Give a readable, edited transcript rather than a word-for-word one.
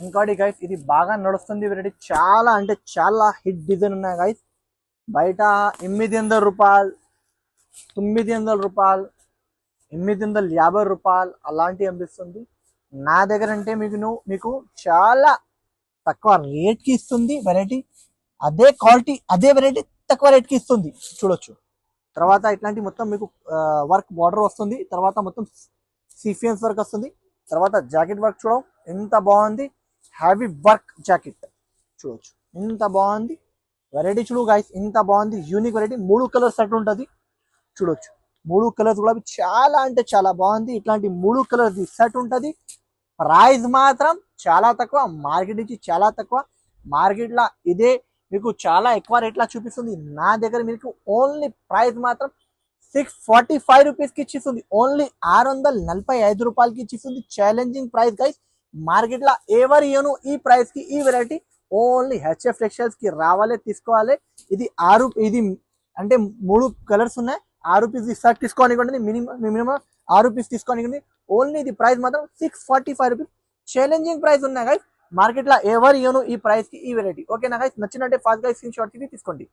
ఇంకోటి గైస్, ఇది బాగా నడుస్తుంది వెరైటీ, చాలా అంటే చాలా హిట్ డిజైన్ ఉన్నాయి గైస్. బయట 800 రూపాయలు, 900 రూపాయలు, 850 రూపాయలు అలాంటివి అనిపిస్తుంది. నా దగ్గర అంటే మీకు చాలా తక్కువ రేట్కి ఇస్తుంది వెరైటీ. అదే క్వాలిటీ అదే వెరైటీ తక్కువ రేట్కి ఇస్తుంది, చూడొచ్చు. తర్వాత ఇట్లాంటి మొత్తం మీకు వర్క్ బార్డర్ వస్తుంది, తర్వాత మొత్తం సీక్వెన్స్ వర్క్ వస్తుంది. తర్వాత జాకెట్ వర్క్ చూడడం ఎంత బాగుంది, హ్యావీ వర్క్ జాకెట్ చూడొచ్చు, ఎంత బాగుంది వెరైటీ. చూడు గైస్, ఇంత బాగుంది యూనిక్ వెరైటీ. 3 కలర్ సెట్ ఉంటుంది, చూడొచ్చు. 3 కలర్స్ కూడా చాలా అంటే చాలా బాగుంది. ఇట్లాంటి 3 కలర్ సెట్ ఉంటుంది. ప్రైస్ మాత్రం చాలా తక్కువ, మార్కెట్ నుంచి చాలా తక్కువ. మార్కెట్లో ఇదే మీకు చాలా ఎక్కువ రేట్లా చూపిస్తుంది. నా దగ్గర మీకు ఓన్లీ ప్రైస్ మాత్రం 645 రూపీస్కి ఇచ్చిస్తుంది. ఓన్లీ 645 రూపాయలకి ఇచ్చిస్తుంది. Challenging price guys. మార్కెట్లో ఎవరు ఇవ్వను ఈ ప్రైస్కి ఈ వెరైటీ. ఓన్లీ హెచ్ఎఫ్ టెక్స్టైల్స్కి రావాలి, తీసుకోవాలి. ఇది అంటే 3 కలర్స్ ఉన్నాయి. 6 రూపీస్ షర్ట్ తీసుకోనికి మినిమం 6 రూపీస్ తీసుకోనికి. ఓన్లీ ఇది ప్రైస్ మాత్రం 645 రూపీస్. ఛాలెంజింగ్ ప్రైస్ ఉన్నాయి గైస్. మార్కెట్లో ఎవరు ఇవ్వను ఈ ప్రైస్కి ఈ వెరైటీ. ఓకేనా గైస్? నచ్చినట్టే ఫాస్ట్ గా స్క్రీన్ షాట్ తీసుకోండి.